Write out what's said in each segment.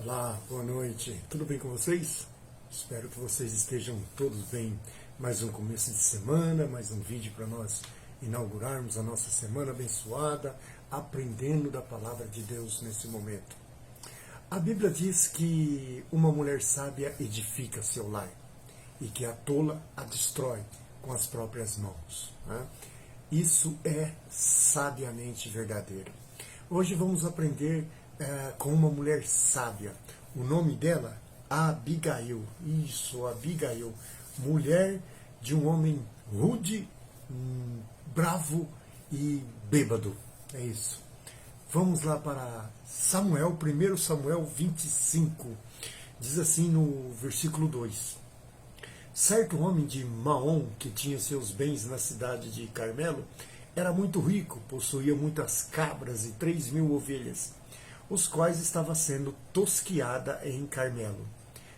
Olá, boa noite. Tudo bem com vocês? Espero que vocês estejam todos bem. Mais um começo de semana, mais um vídeo para nós inaugurarmos a nossa semana abençoada, aprendendo da palavra de Deus nesse momento. A Bíblia diz que uma mulher sábia edifica seu lar e que a tola a destrói com as próprias mãos, né? Isso é sabiamente verdadeiro. Hoje vamos aprender com uma mulher sábia. O nome dela, Abigail. Isso, Abigail. Mulher de um homem rude, bravo e bêbado. É isso. Vamos lá para Samuel, 1 Samuel 25. Diz assim no versículo 2. Certo homem de Maom, que tinha seus bens na cidade de Carmelo, era muito rico, possuía muitas cabras e 3.000 ovelhas, os quais estava sendo tosquiada em Carmelo.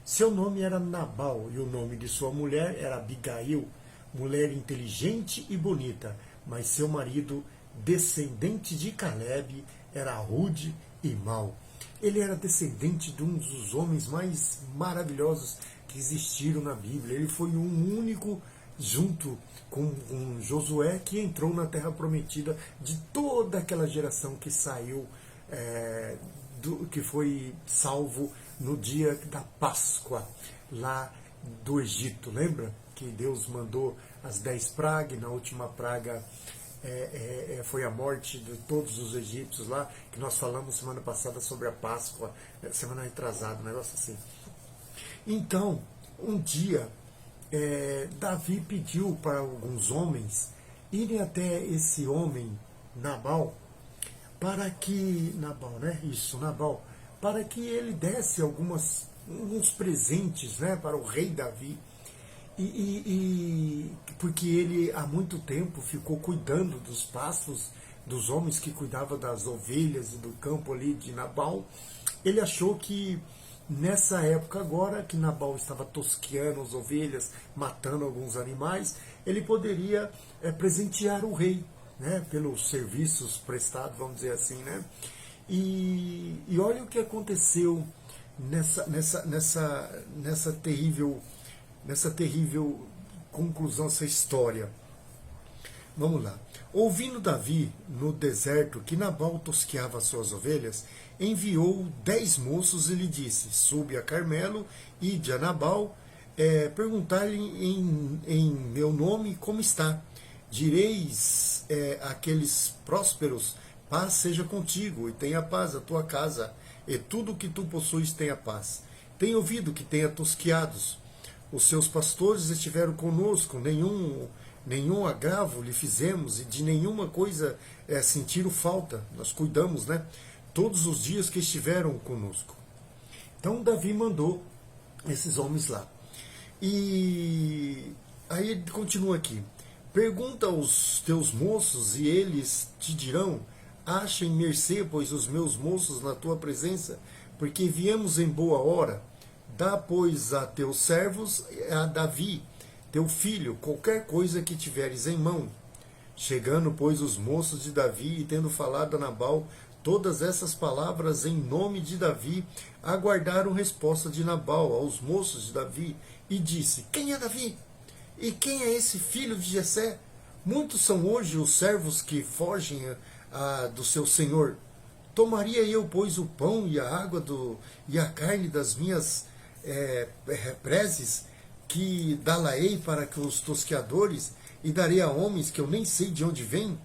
Seu nome era Nabal e o nome de sua mulher era Abigail, mulher inteligente e bonita, mas seu marido, descendente de Caleb, era rude e mau. Ele era descendente de um dos homens mais maravilhosos que existiram na Bíblia. Ele foi um único, junto com Josué, que entrou na Terra Prometida, de toda aquela geração que saiu, que foi salvo no dia da Páscoa, lá do Egito. Lembra que Deus mandou as 10 pragas, e na última praga foi a morte de todos os egípcios lá, que nós falamos semana passada sobre a Páscoa, semana retrasada, um negócio assim. Então, um dia, Davi pediu para alguns homens irem até esse homem, Nabal, para que Nabal, para que ele desse alguns presentes, né, para o rei Davi, porque ele há muito tempo ficou cuidando dos pastos dos homens que cuidavam das ovelhas e do campo ali de Nabal. Ele achou que nessa época agora, que Nabal estava tosqueando as ovelhas, matando alguns animais, ele poderia presentear o rei, né, pelos serviços prestados, vamos dizer assim, né? E olha o que aconteceu nessa terrível conclusão, essa história. Vamos lá. Ouvindo Davi no deserto que Nabal tosqueava suas ovelhas, enviou 10 moços e lhe disse: Sube a Carmelo, ide a Nabal, perguntar-lhe em meu nome como está. Direis àqueles prósperos: paz seja contigo, e tenha paz a tua casa, e tudo o que tu possuis tenha paz. Tenho ouvido que tenha tosquiados. Os seus pastores estiveram conosco, nenhum agravo lhe fizemos, e de nenhuma coisa sentiram falta. Nós cuidamos, né? Todos os dias que estiveram conosco. Então Davi mandou esses homens lá. E aí ele continua aqui. Pergunta aos teus moços, e eles te dirão: achem mercê, pois os meus moços na tua presença, porque viemos em boa hora. Dá, pois, a teus servos, a Davi, teu filho, qualquer coisa que tiveres em mão. Chegando, pois, os moços de Davi, e tendo falado a Nabal todas essas palavras em nome de Davi, aguardaram resposta de Nabal aos moços de Davi, e disse: quem é Davi? E quem é esse filho de Jessé? Muitos são hoje os servos que fogem do seu senhor. Tomaria eu, pois, o pão e a água e a carne das minhas represes, que dá-la-ei para que os tosqueadores, e darei a homens que eu nem sei de onde vêm?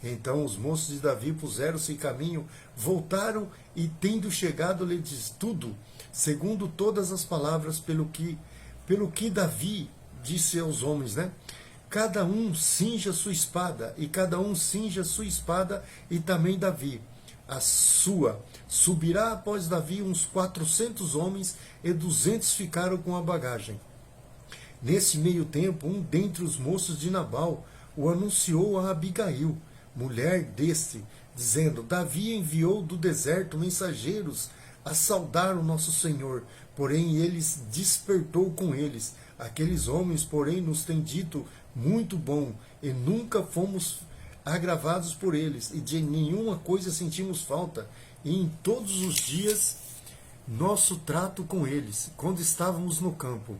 Então os moços de Davi puseram-se em caminho, voltaram, e tendo chegado, lhe diz tudo, segundo todas as palavras, pelo que Davi disse aos homens, né? Cada um cinja sua espada, e cada um cinja sua espada, e também Davi a sua. Subirá após Davi uns 400 homens, e 200 ficaram com a bagagem. Nesse meio tempo, um dentre os moços de Nabal o anunciou a Abigail, mulher deste, dizendo: Davi enviou do deserto mensageiros a saudar o nosso Senhor, porém eles despertou com eles. Aqueles homens, porém, nos têm dito: muito bom, e nunca fomos agravados por eles, e de nenhuma coisa sentimos falta, e em todos os dias nosso trato com eles, quando estávamos no campo.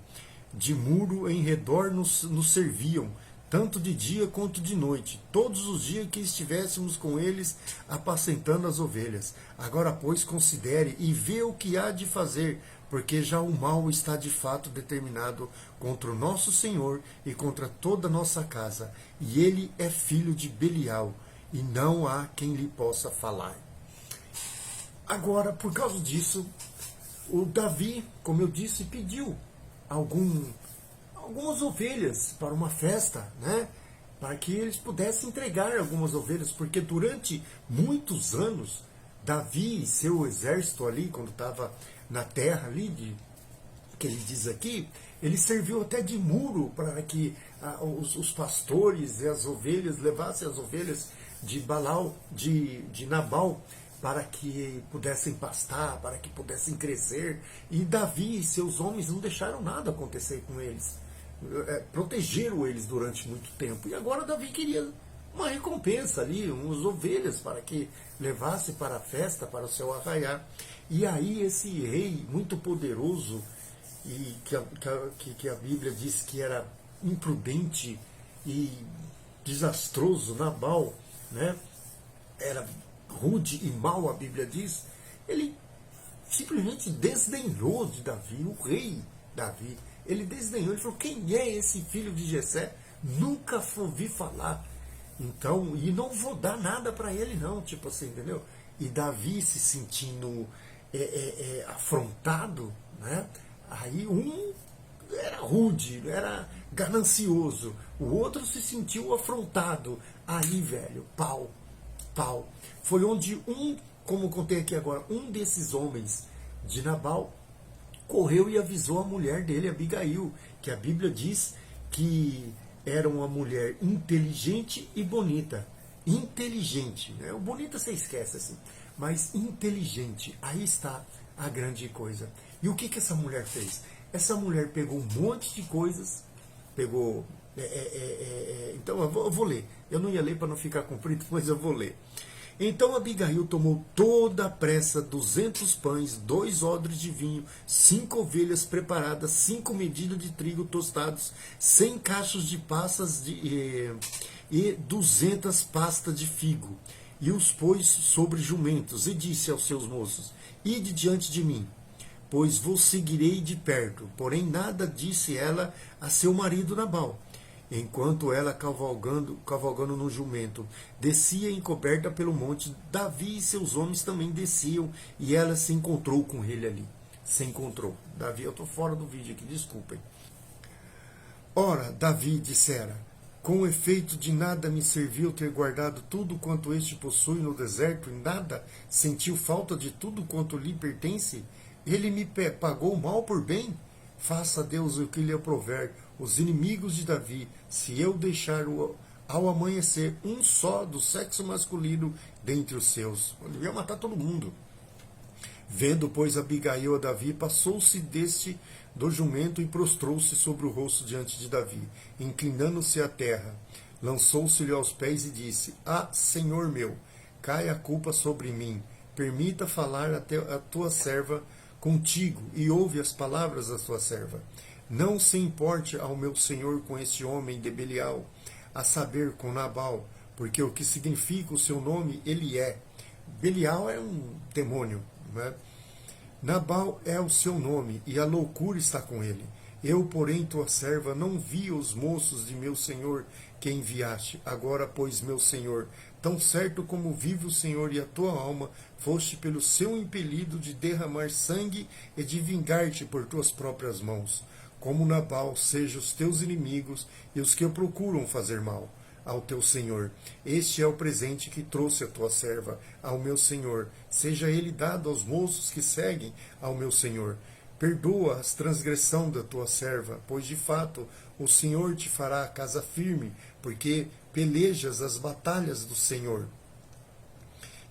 De muro em redor nos serviam, tanto de dia quanto de noite, todos os dias que estivéssemos com eles, apacentando as ovelhas. Agora, pois, considere e vê o que há de fazer, porque já o mal está de fato determinado contra o nosso Senhor e contra toda a nossa casa, e ele é filho de Belial, e não há quem lhe possa falar. Agora, por causa disso, o Davi, como eu disse, pediu algumas ovelhas para uma festa, né? Para que eles pudessem entregar algumas ovelhas, porque durante muitos anos, Davi e seu exército ali, quando estava na terra ali, que ele diz aqui, ele serviu até de muro para que os pastores e as ovelhas levassem as ovelhas de Nabal, para que pudessem pastar, para que pudessem crescer. E Davi e seus homens não deixaram nada acontecer com eles. Protegeram eles durante muito tempo. E agora Davi queria uma recompensa ali, umas ovelhas para que levasse para a festa, para o seu arraiar. E aí esse rei muito poderoso, e que a Bíblia diz que era imprudente e desastroso, Nabal, né? Era rude e mau, a Bíblia diz, ele simplesmente desdenhou de Davi, o rei Davi. Ele desdenhou, ele falou: quem é esse filho de Jessé? Nunca ouvi falar. Então, e não vou dar nada para ele não, tipo assim, entendeu? E Davi se sentindo afrontado, né? Aí um era rude, era ganancioso, o outro se sentiu afrontado. Aí, velho, pau. Foi onde como contei aqui agora, um desses homens de Nabal correu e avisou a mulher dele, Abigail, que a Bíblia diz que era uma mulher inteligente e bonita. Inteligente, né? O bonita você esquece assim, mas inteligente. Aí está a grande coisa. E o que essa mulher fez? Essa mulher pegou um monte de coisas, pegou. Então eu vou ler. Eu não ia ler para não ficar comprido, mas eu vou ler. Então Abigail tomou toda a pressa 200 pães, 2 odres de vinho, 5 ovelhas preparadas, 5 medidas de trigo tostados, 100 cachos de passas e 200 pastas de figo. E os pôs sobre jumentos, e disse aos seus moços: ide diante de mim, pois vos seguirei de perto. Porém nada disse ela a seu marido Nabal. Enquanto ela, cavalgando no jumento, descia encoberta pelo monte, Davi e seus homens também desciam, e ela se encontrou com ele ali. Se encontrou. Davi, eu estou fora do vídeo aqui, desculpem. Ora, Davi dissera: com efeito de nada me serviu ter guardado tudo quanto este possui no deserto, e nada sentiu falta de tudo quanto lhe pertence? Ele me pagou mal por bem? Faça Deus o que lhe aprover. Os inimigos de Davi, se eu deixar ao amanhecer um só do sexo masculino dentre os seus. Ele ia matar todo mundo. Vendo, pois, Abigail a Davi, passou-se deste do jumento e prostrou-se sobre o rosto diante de Davi, inclinando-se à terra. Lançou-se-lhe aos pés e disse: ah, Senhor meu, cai a culpa sobre mim. Permita falar a tua serva contigo, e ouve as palavras da tua serva. Não se importe ao meu senhor com este homem de Belial, a saber, com Nabal, porque o que significa o seu nome, ele é. Belial é um demônio, né? Nabal é o seu nome, e a loucura está com ele. Eu, porém, tua serva, não vi os moços de meu senhor que enviaste. Agora, pois, meu senhor, tão certo como vive o Senhor e a tua alma, foste pelo seu impelido de derramar sangue e de vingar-te por tuas próprias mãos. Como Nabal, sejam os teus inimigos e os que o procuram fazer mal ao teu senhor. Este é o presente que trouxe a tua serva ao meu senhor. Seja ele dado aos moços que seguem ao meu senhor. Perdoa as transgressão da tua serva, pois de fato o Senhor te fará a casa firme, porque pelejas as batalhas do Senhor.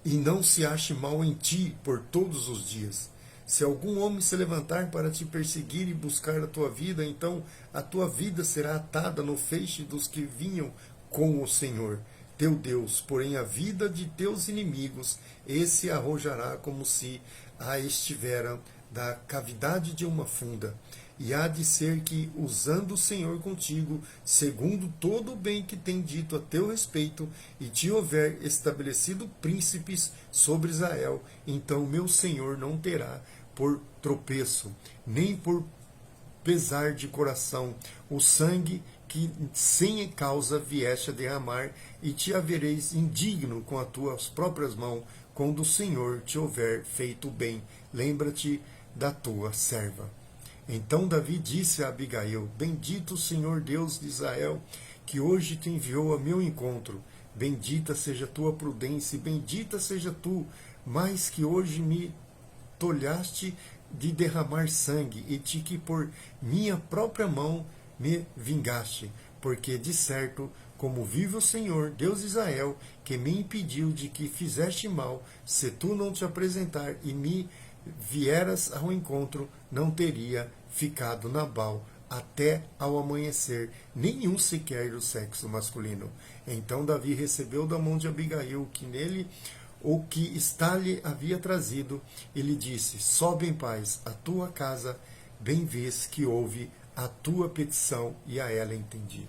E não se ache mal em ti por todos os dias. Se algum homem se levantar para te perseguir e buscar a tua vida, então a tua vida será atada no feixe dos que vinham com o Senhor, teu Deus. Porém a vida de teus inimigos, esse arrojará como se a estiveram da cavidade de uma funda. E há de ser que, usando o Senhor contigo, segundo todo o bem que tem dito a teu respeito, e te houver estabelecido príncipes sobre Israel, então meu Senhor não terá por tropeço, nem por pesar de coração, o sangue que sem causa vieste a derramar, e te havereis indigno com as tuas próprias mãos, quando o Senhor te houver feito bem. Lembra-te da tua serva. Então Davi disse a Abigail: Bendito o Senhor Deus de Israel, que hoje te enviou a meu encontro. Bendita seja a tua prudência, e bendita seja tu, mais que hoje me tolhaste de derramar sangue, e te que por minha própria mão me vingaste. Porque de certo, como vive o Senhor, Deus de Israel, que me impediu de que fizeste mal, se tu não te apresentar e me vieras ao encontro, não teria ficado Nabal até ao amanhecer, nenhum sequer do sexo masculino. Então Davi recebeu da mão de Abigail que nele o que está lhe havia trazido, e lhe disse: Sobe em paz a tua casa, bem vês que ouve a tua petição, e a ela entendi.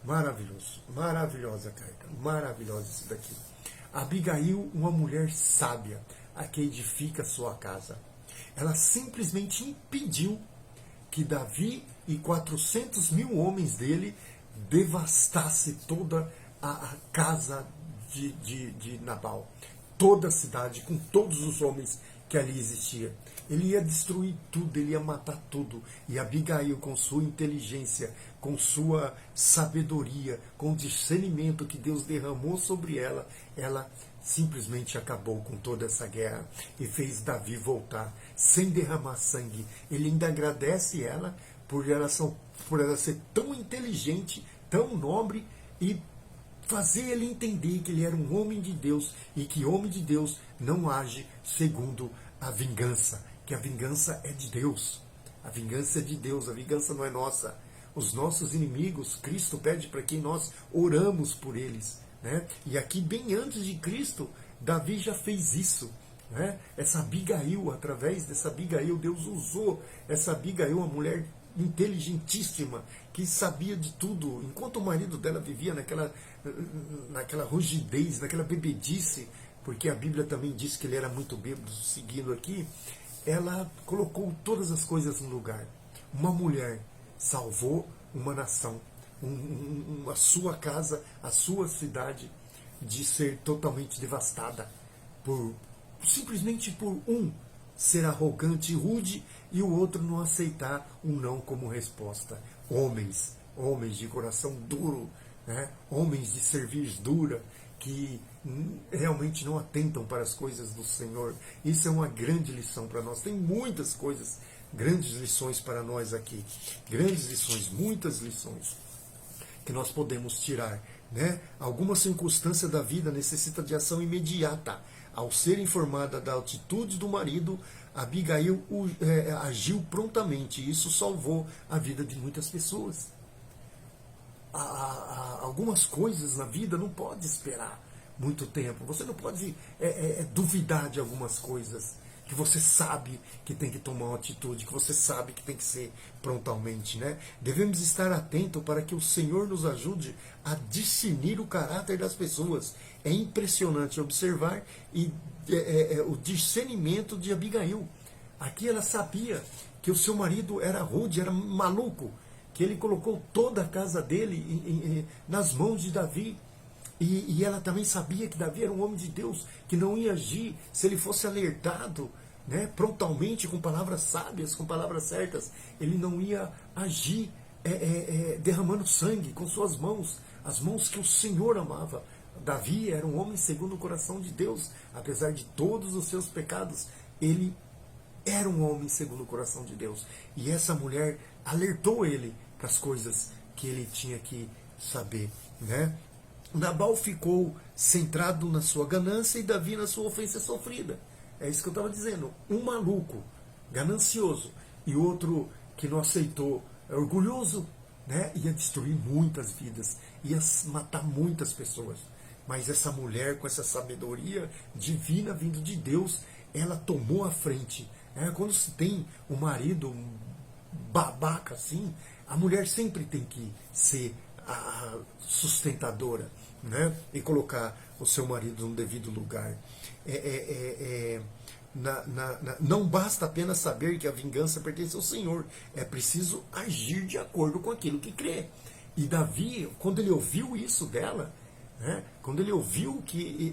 Maravilhoso, maravilhosa carta, maravilhosa isso daqui. Abigail, uma mulher sábia, a que edifica sua casa. Ela simplesmente impediu que Davi e 400.000 homens dele devastasse toda a casa de Nabal, toda a cidade, com todos os homens que ali existiam. Ele ia destruir tudo, ele ia matar tudo. E Abigail, com sua inteligência, com sua sabedoria, com o discernimento que Deus derramou sobre ela, ela simplesmente acabou com toda essa guerra e fez Davi voltar sem derramar sangue. Ele ainda agradece ela por ela ser tão inteligente, tão nobre, e fazer ele entender que ele era um homem de Deus e que homem de Deus não age segundo a vingança, que a vingança é de Deus. A vingança é de Deus, a vingança não é nossa. Os nossos inimigos, Cristo pede para que nós oramos por eles. Né? E aqui, bem antes de Cristo, Davi já fez isso. Né? Essa Abigail, através dessa Abigail, Deus usou essa Abigail, uma mulher inteligentíssima, que sabia de tudo, enquanto o marido dela vivia naquela rigidez, naquela bebedice, porque a Bíblia também diz que ele era muito bêbado, seguindo aqui, ela colocou todas as coisas no lugar. Uma mulher salvou uma nação, a sua casa, a sua cidade, de ser totalmente devastada, simplesmente por um ser arrogante e rude, e o outro não aceitar um não como resposta. Homens de coração duro, né? Homens de cerviz dura, que realmente não atentam para as coisas do Senhor. Isso é uma grande lição para nós. Tem muitas coisas, grandes lições para nós aqui. Grandes lições, muitas lições que nós podemos tirar. Né? Alguma circunstância da vida necessita de ação imediata. Ao ser informada da atitude do marido, Abigail agiu prontamente, e isso salvou a vida de muitas pessoas. Algumas coisas na vida não pode esperar muito tempo. Você não pode duvidar de algumas coisas que você sabe que tem que tomar uma atitude, que você sabe que tem que ser prontamente. Né? Devemos estar atentos para que o Senhor nos ajude a discernir o caráter das pessoas. É impressionante observar o discernimento de Abigail. Aqui ela sabia que o seu marido era rude, era maluco, que ele colocou toda a casa dele nas mãos de Davi. E ela também sabia que Davi era um homem de Deus, que não ia agir se ele fosse alertado, né, prontamente, com palavras sábias, com palavras certas. Ele não ia agir derramando sangue com suas mãos, as mãos que o Senhor amava. Davi era um homem segundo o coração de Deus, apesar de todos os seus pecados, ele era um homem segundo o coração de Deus. E essa mulher alertou ele para as coisas que ele tinha que saber, né? Nabal ficou centrado na sua ganância e Davi na sua ofensa sofrida. É isso que eu estava dizendo. Um maluco, ganancioso, e outro que não aceitou, orgulhoso, né? Ia destruir muitas vidas, ia matar muitas pessoas. Mas essa mulher, com essa sabedoria divina vindo de Deus, ela tomou a frente. Quando se tem um marido babaca assim, a mulher sempre tem que ser a sustentadora, né? E colocar o seu marido no devido lugar. Não basta apenas saber que a vingança pertence ao Senhor, é preciso agir de acordo com aquilo que crê. E Davi, quando ele ouviu isso dela, né, quando ele ouviu que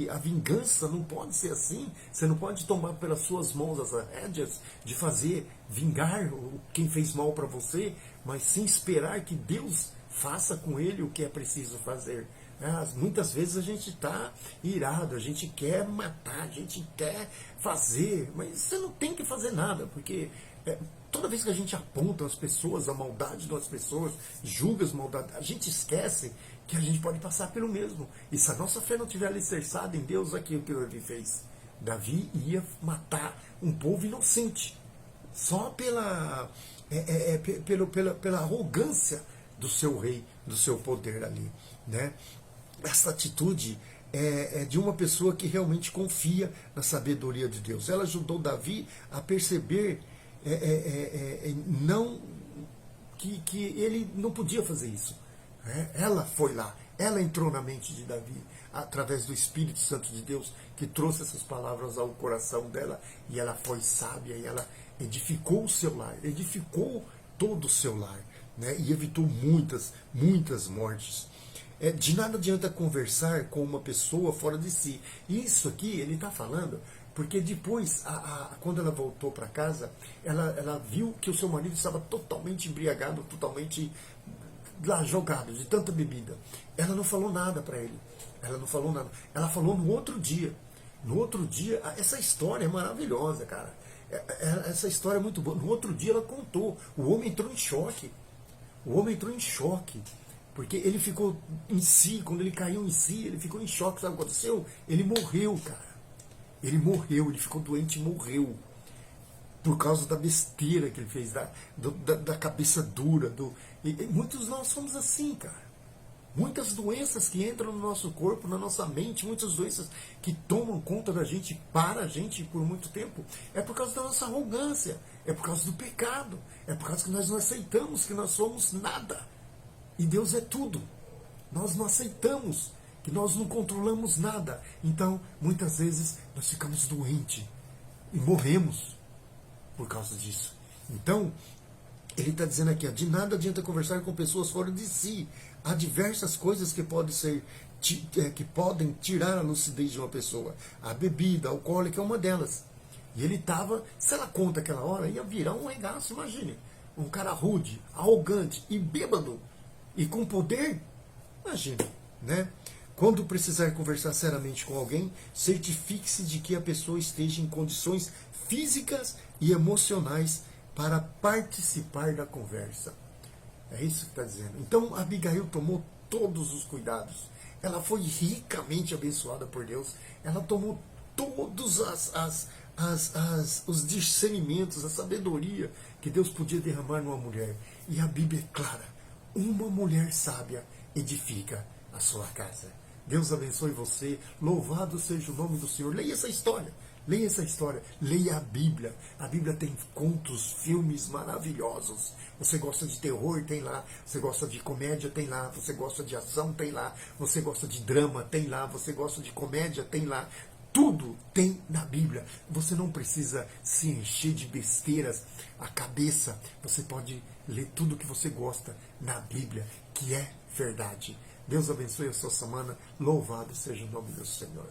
a vingança não pode ser assim, você não pode tomar pelas suas mãos as rédeas de fazer vingar quem fez mal para você, mas sim esperar que Deus faça com ele o que é preciso fazer. Muitas vezes a gente está irado, a gente quer matar, a gente quer fazer, mas você não tem que fazer nada, porque toda vez que a gente aponta as pessoas, a maldade das pessoas, julga as maldades, a gente esquece que a gente pode passar pelo mesmo. E se a nossa fé não estiver alicerçada em Deus, aquilo que Davi fez. Davi ia matar um povo inocente, só pela arrogância do seu rei, do seu poder ali, né? Essa atitude é de uma pessoa que realmente confia na sabedoria de Deus. Ela ajudou Davi a perceber não que ele não podia fazer isso. Ela foi lá, ela entrou na mente de Davi, através do Espírito Santo de Deus, que trouxe essas palavras ao coração dela, e ela foi sábia, e ela edificou o seu lar, edificou todo o seu lar, né? E evitou muitas mortes. De nada adianta conversar com uma pessoa fora de si. Isso aqui ele está falando porque depois, quando ela voltou para casa, ela viu que o seu marido estava totalmente embriagado, totalmente lá jogado, de tanta bebida. Ela não falou nada para ele. Ela não falou nada. Ela falou no outro dia. No outro dia, essa história é maravilhosa, cara. Essa história é muito boa. No outro dia ela contou. O homem entrou em choque. O homem entrou em choque. Porque ele ficou em si, quando ele caiu em si, ele ficou em choque. Sabe o que aconteceu? Ele morreu, cara. Ele morreu, ele ficou doente e morreu. Por causa da besteira que ele fez, da cabeça dura. E muitos de nós somos assim, cara. Muitas doenças que entram no nosso corpo, na nossa mente, muitas doenças que tomam conta da gente, para a gente por muito tempo, é por causa da nossa arrogância, é por causa do pecado, é por causa que nós não aceitamos que nós somos nada. E Deus é tudo. Nós não aceitamos que nós não controlamos nada. Então, muitas vezes, nós ficamos doentes e morremos por causa disso. Então, ele está dizendo aqui, de nada adianta conversar com pessoas fora de si. Há diversas coisas que podem tirar a lucidez de uma pessoa. A bebida alcoólica é uma delas. E ele estava, se ela conta aquela hora, ia virar um regaço, imagine. Um cara rude, arrogante e bêbado. E com poder, imagine, né? Quando precisar conversar seriamente com alguém, certifique-se de que a pessoa esteja em condições físicas e emocionais para participar da conversa. É isso que está dizendo. Então, Abigail tomou todos os cuidados. Ela foi ricamente abençoada por Deus. Ela tomou todos os discernimentos, a sabedoria que Deus podia derramar numa mulher. E a Bíblia é clara. Uma mulher sábia edifica a sua casa. Deus abençoe você. Louvado seja o nome do Senhor. Leia essa história. Leia essa história. Leia a Bíblia. A Bíblia tem contos, filmes maravilhosos. Você gosta de terror, tem lá. Você gosta de comédia, tem lá. Você gosta de ação, tem lá. Você gosta de drama, tem lá. Você gosta de comédia, tem lá. Tudo tem na Bíblia. Você não precisa se encher de besteiras a cabeça. Você pode ler tudo que você gosta na Bíblia, que é verdade. Deus abençoe a sua semana. Louvado seja o nome do Senhor.